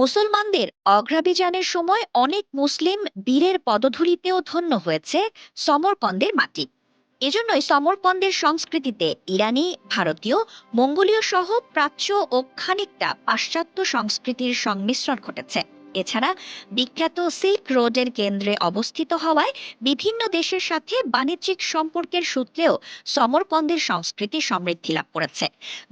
মুসলমানদের অগ্রাভিযানের সময় অনেক মুসলিম বীরের পদধূলিতেও ধন্য হয়েছে সমরকন্দের মাটি। এজন্যই সমরকন্দের সংস্কৃতিতে ইরানি, ভারতীয়, মঙ্গোলীয় সহ প্রাচ্য ও খানিকটা পাশ্চাত্য সংস্কৃতির সংমিশ্রণ ঘটেছে। এছাড়া বিখ্যাত সিল্ক রোডের কেন্দ্রে অবস্থিত হওয়ায় বিভিন্ন দেশের সাথে বাণিজ্যিক সম্পর্কের সূত্রেও সমরকন্দের সংস্কৃতি সমৃদ্ধি লাভ করেছে।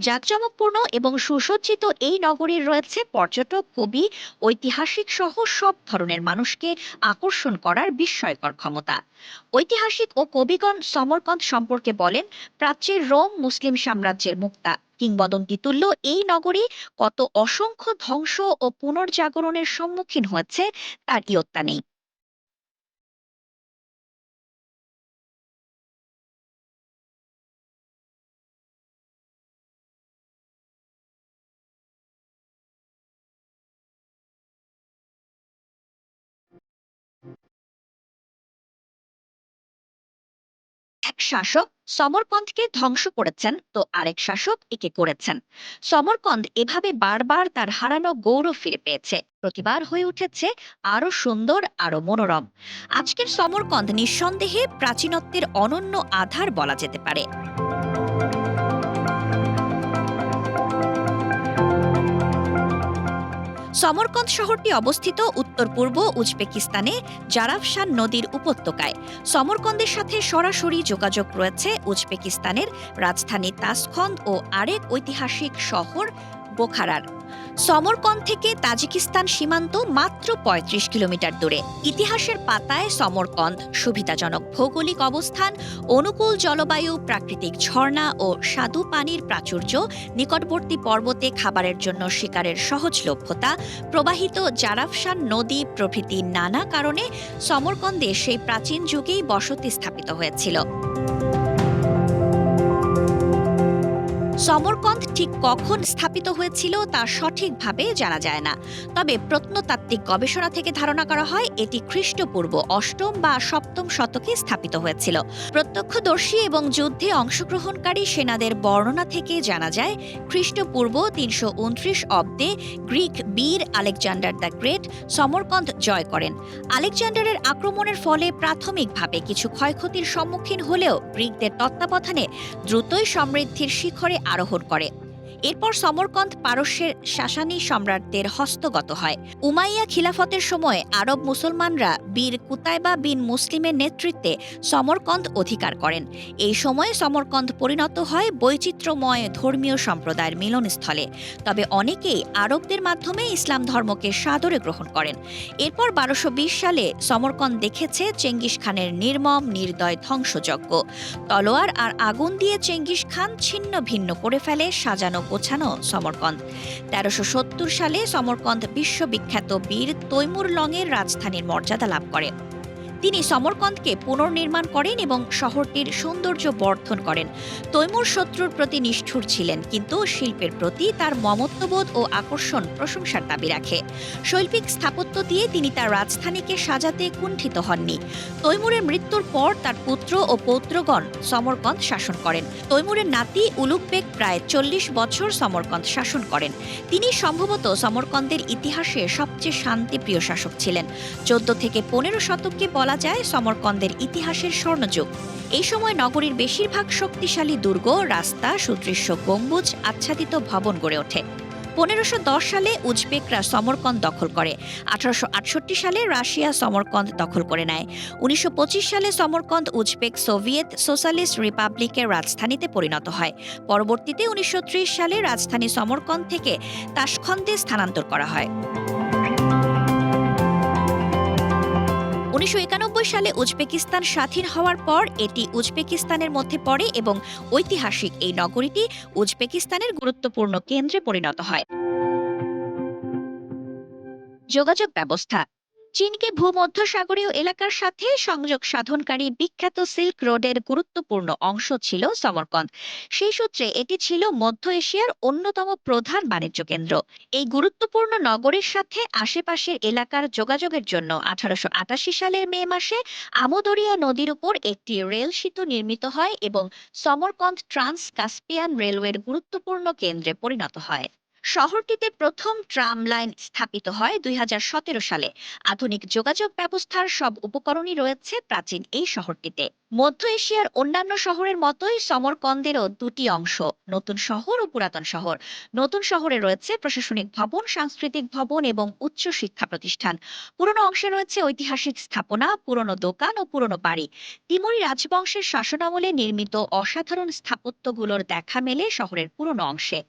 জাঁকজমকপূর্ণ এবং সুসজ্জিত এই নগরীর রয়েছে পর্যটক, কবি, ঐতিহাসিক সহ সব ধরনের মানুষকে আকর্ষণ করার বিস্ময়কর ক্ষমতা। ঐতিহাসিক ও কবিগণ সমরকন্দ সম্পর্কে বলেন, প্রাচ্যের রোম মুসলিম সাম্রাজ্যের মুক্তা। কিংবদন্তি তুল্য এই নগরী কত অসংখ্য ধ্বংস ও পুনর্জাগরণের সম্মুখীন হয়েছে তার ইয়ত্তা নেই। এক শাসক সমরকন্দকে ধ্বংস করেছেন তো আরেক শাসক একে করেছেন। সমরকন্দ এভাবে বারবার তার হারানো গৌরব ফিরে পেয়েছে, প্রতিবার হয়ে উঠেছে আরো সুন্দর, আরো মনোরম। আজকের সমরকন্দ নিঃসন্দেহে প্রাচীনত্বের অনন্য আধার বলা যেতে পারে। সমরকন্দ শহরটি অবস্থিত উত্তর পূর্ব উজবেকিস্তানে জারাফশান নদীর উপত্যকায়। সমরকন্দের সাথে সরাসরি যোগাযোগ রয়েছে উজবেকিস্তানের রাজধানী তাসখন্দ ও আরেক ঐতিহাসিক শহর বোখারার। সমরকন্দ থেকে তাজিকিস্তান সীমান্ত মাত্র ৩৫ কিলোমিটার দূরে। ইতিহাসের পাতায় সমরকন্দ সুবিধাজনক ভৌগোলিক অবস্থান, অনুকূল জলবায়ু, প্রাকৃতিক ঝর্ণা ও স্বাদু পানির প্রাচুর্য, নিকটবর্তী পর্বতে খাবারের জন্য শিকারের সহজলভ্যতা, প্রবাহিত জারাফশান নদী প্রভৃতি নানা কারণে সমরকন্দে সেই প্রাচীন যুগেই বসতি স্থাপিত হয়েছিল। সমরকন্দ ঠিক কখন স্থাপিত হয়েছিল তা সঠিকভাবে জানা যায় না, তবে প্রত্নতাত্ত্বিক গবেষণা থেকে ধারণা করা হয় এটি খ্রিস্টপূর্ব অষ্টম বা সপ্তম শতকে স্থাপিত হয়েছিল। প্রত্যক্ষদর্শী এবং যুদ্ধে অংশগ্রহণকারী সেনাদের বর্ণনা থেকে জানা যায় খ্রিস্টপূর্ব ৩২৯ অব্দে গ্রিক বীর আলেকজান্ডার দ্য গ্রেট সমরকন্দ জয় করেন। আলেকজান্ডারের আক্রমণের ফলে প্রাথমিকভাবে কিছু ক্ষয়ক্ষতির সম্মুখীন হলেও গ্রিকদের তত্ত্বাবধানে দ্রুতই সমৃদ্ধির শিখরে আরোহণ করে। এরপর সমরকন্দ পারস্যের সাসানি সম্রাটদের হস্তগত হয়। উমাইয়া খিলাফতের সময় আরব মুসলমানরা বীর কুতাইবা বিন মুসলিমের নেতৃত্বে সমরকন্দ অধিকার করেন। এই সময়ে সমরকন্দ পরিণত হয় বৈচিত্র্যময় ধর্মীয় সম্প্রদায়ের মিলনস্থলে। তবে অনেকেই আরবদের মাধ্যমে ইসলাম ধর্মকে সাদরে গ্রহণ করেন। এরপর ১২২০ সালে সমরকন্দ দেখেছে চেঙ্গিস খানের নির্মম নির্দয় ধ্বংসযজ্ঞ। তলোয়ার আর আগুন দিয়ে চেঙ্গিস খান ছিন্ন ভিন্ন করে ফেলে সাজানো গোছানো সমরকন্দ। ১৩৭০ সালে সমরকন্দ বিশ্ববিখ্যাত বীর তৈমুর লংয়ের রাজধানীর মর্যাদা লাভ করে। তিনি সমরকন্দকে পুনর্নির্মাণ করেন এবং শহরটির সৌন্দর্য বর্ধন করেন। তৈমুর শত্রুর প্রতি নিষ্ঠুর ছিলেন, কিন্তু শিল্পের প্রতি তার মমত্ববোধ ও আকর্ষণ প্রশংসার দাবি রাখে। শৈল্পিক স্থাপত্য দিয়ে তিনি তার রাজধানীকে সাজাতে কুণ্ঠিত হননি। তৈমুরের মৃত্যুর পর তার পুত্র ও পৌত্রগণ সমরকন্দ শাসন করেন। তৈমুরের নাতি উলুগ বেগ প্রায় ৪০ বছর সমরকন্দ শাসন করেন। তিনি সম্ভবত সমরকন্দের ইতিহাসে সবচেয়ে শান্তিপ্রিয় শাসক ছিলেন। ১৪ থেকে ১৫ শতকে বলা যায় সমরকন্দের ইতিহাসের স্বর্ণযুগ। এই সময় নগরীর বেশিরভাগ শক্তিশালী দুর্গ, রাস্তা, সুদৃশ্য গম্বুজ, আচ্ছাদিত ভবন গড়ে ওঠে। ১৫১০ সালে উজবেকরা সমরকন্দ দখল করে। ১৮৬৮ সালে রাশিয়া সমরকন্দ দখল করে নেয়। ১৯২৫ সালে সমরকন্দ উজবেক সোভিয়েত সোশ্যালিস্ট রিপাবলিকের রাজধানীতে পরিণত হয়। পরবর্তীতে ১৯৩০ সালে রাজধানী সমরকন্দ থেকে তাশখন্দে স্থানান্তর করা হয়। ১৯৯১ সালে উজবেকিস্তান স্বাধীন হওয়ার পর এটি উজবেকিস্তানের মধ্যে পড়ে এবং ঐতিহাসিক এই নগরীটি উজবেকিস্তানের গুরুত্বপূর্ণ কেন্দ্রে পরিণত হয়। যোগাযোগ ব্যবস্থা। চীনকে ভূমধ্যসাগরীয় এলাকার সাথে সংযোগ সাধনকারী বিখ্যাত সিল্ক রোডের গুরুত্বপূর্ণ অংশ ছিল সমরকন্দ। সেই সূত্রে এটি ছিল মধ্য এশিয়ার অন্যতম প্রধান বাণিজ্য কেন্দ্র। এই গুরুত্বপূর্ণ নগরীর সাথে আশেপাশের এলাকার যোগাযোগের জন্য ১৮৮৮ সালের মে মাসে আমুদরিয়া নদীর উপর একটি রেল সেতু নির্মিত হয় এবং সমরকন্দ ট্রান্স কাস্পিয়ান রেলওয়ের গুরুত্বপূর্ণ কেন্দ্রে পরিণত হয়। শহরটিতে প্রথম ট্রাম লাইন স্থাপিত হয় ২০১৭ সালে। আধুনিক যোগাযোগ ব্যবস্থার সব উপকরণই রয়েছে প্রাচীন এই শহরটিতে। মধ্য এশিয়ার অন্যান্য শহরের মতোই সমরকন্দেরও দুটি অংশ, নতুন শহর ও পুরাতন শহর। নতুন শহরে রয়েছে প্রশাসনিক ভবন, সাংস্কৃতিক ভবন এবং উচ্চ শিক্ষা প্রতিষ্ঠান। পুরনো অংশে রয়েছে ঐতিহাসিক স্থাপনা, পুরনো দোকান ও পুরনো বাড়ি। তিমুরি রাজবংশের শাসনামলে নির্মিত অসাধারণ স্থাপত্যগুলোর দেখা মেলে শহরের পুরনো অংশে।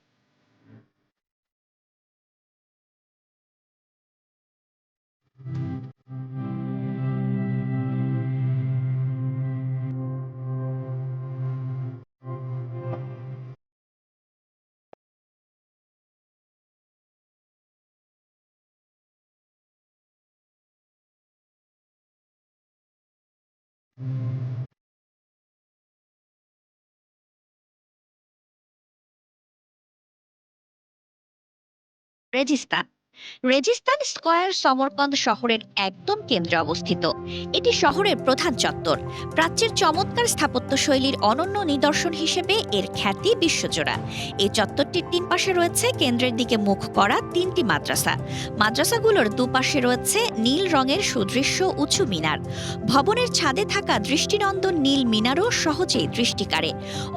রেজিস্তান রেজিস্তান স্কয়ার সমরকন্দ শহরের একদম কেন্দ্রে অবস্থিত। এটি শহরের প্রধান চত্বর। প্রাচ্যের চমৎকার স্থাপত্যশৈলীর অনন্য নিদর্শন হিসেবে এর খ্যাতি বিশ্বজোড়া। এই চত্বরটির তিন পাশে রয়েছে কেন্দ্রের দিকে মুখ করা তিনটি মাদ্রাসা। মাদ্রাসাগুলোর দুপাশে রয়েছে নীল রঙের সুদৃশ্য উঁচু মিনার। ভবনের ছাদে থাকা দৃষ্টিনন্দন নীল মিনারও সহজেই দৃষ্টি কাড়ে।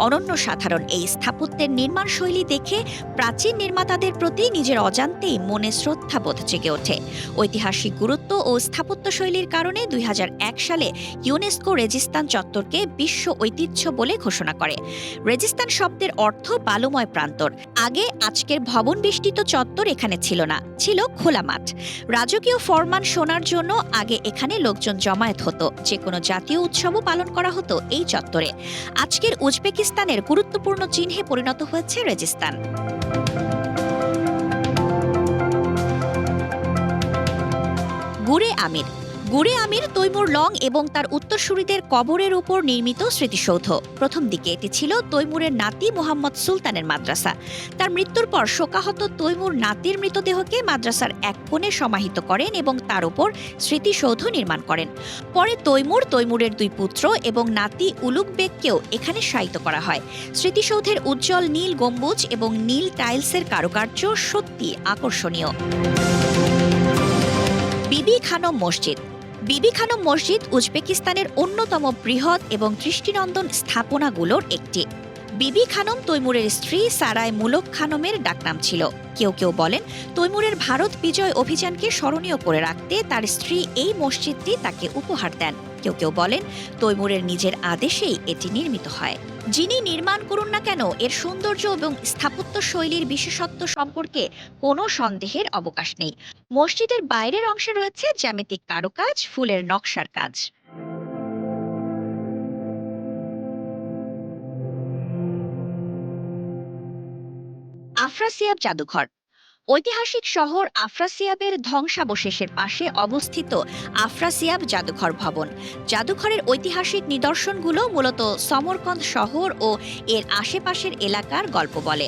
অনন্য সাধারণ এই স্থাপত্যের নির্মাণ শৈলী দেখে প্রাচীন নির্মাতাদের প্রতি নিজের অজান্তেই মনে শ্রদ্ধাবোধ জেগে ওঠে। ঐতিহাসিক গুরুত্ব ও স্থাপত্যশৈলীর কারণে ২০০১ সালে ইউনেস্কো রেজিস্তান চত্বরকে বিশ্ব ঐতিহ্য বলে ঘোষণা করে। রেজিস্তান শব্দের অর্থ বালুময় প্রান্তর। আগে আজকের ভবন বেষ্টিত চত্বর এখানে ছিল না, ছিল খোলা মাঠ। রাজকীয় ফরমান শোনার জন্য আগে এখানে লোকজন জমায়েত হতো। যে কোনো জাতীয় উৎসবও পালন করা হতো এই চত্বরে। আজকের উজবেকিস্তানের গুরুত্বপূর্ণ চিহ্নে পরিণত হয়েছে রেজিস্তান। গুরে আমির গুরে আমির তৈমুর লং এবং তার উত্তরসূরিদের কবরের উপর নির্মিত স্মৃতিসৌধ। প্রথম দিকে এটি ছিল তৈমুরের নাতি মুহাম্মদ সুলতানের মাদ্রাসা। তার মৃত্যুর পর শোকাহত তৈমুর নাতির মৃতদেহকে মাদ্রাসার এক কোণে সমাহিত করেন এবং তার উপর স্মৃতিসৌধ নির্মাণ করেন। পরে তৈমুরের দুই পুত্র এবং নাতি উলুগ বেগকেও এখানে শায়িত করা হয়। স্মৃতিসৌধের উজ্জ্বল নীল গম্বুজ এবং নীল টাইলসের কারুকার্য সত্যি আকর্ষণীয়। বিবি খানম মসজিদ বিবি খানম মসজিদ উজবেকিস্তানের অন্যতম বৃহৎ এবং দৃষ্টিনন্দন স্থাপনাগুলোর একটি। বিবি খানম তৈমুরের স্ত্রী সারাই মুলক খানমের ডাকনাম ছিল। কেউ কেউ বলেন তৈমুরের ভারত বিজয় অভিযানকে স্মরণীয় করে রাখতে তার স্ত্রী এই মসজিদটি তাকে উপহার দেন। কেউ কেউ বলেন তৈমুরের নিজের আদেশেই এটি নির্মিত হয়। যিনি নির্মাণ করুন না কেন, এর সৌন্দর্য এবং স্থাপত্য শৈলীর বিশেষত্ব সম্পর্কে কোনো সন্দেহের অবকাশ নেই। মসজিদের বাইরের অংশে রয়েছে জ্যামিতিক কারুকাজ, ফুলের নকশার কাজ। আফরাসিয়াব জাদুঘর ঐতিহাসিক শহর আফরাসিয়াবের ধ্বংসাবশেষের পাশে অবস্থিত আফরাসিয়াব জাদুঘর ভবন। জাদুঘরের ঐতিহাসিক নিদর্শনগুলো মূলত সমরকন্দ শহর ও এর আশেপাশের এলাকার গল্প বলে।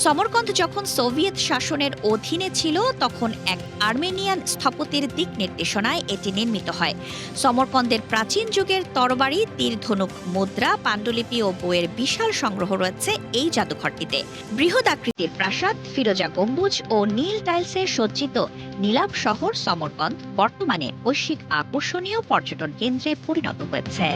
সমরকন্দ যখন সোভিয়েত শাসনের অধীনে ছিল তখন এক আর্মেনিয়ান স্থপতির দিক নির্দেশনায় এটি নির্মিত হয়। সমরকন্দের প্রাচীন যুগের তরবারি, তীর, ধনুক, মুদ্রা, পাণ্ডুলিপি ও বইয়ের বিশাল সংগ্রহ রয়েছে এই জাদুঘরটিতে। বৃহৎ আকৃতির প্রাসাদ, ফিরোজা গম্বুজ ও নীল টাইলসে সজ্জিত নীলাভ শহর সমরকন্দ বর্তমানে বৈশ্বিক আকর্ষণীয় পর্যটন কেন্দ্রে পরিণত হয়েছে।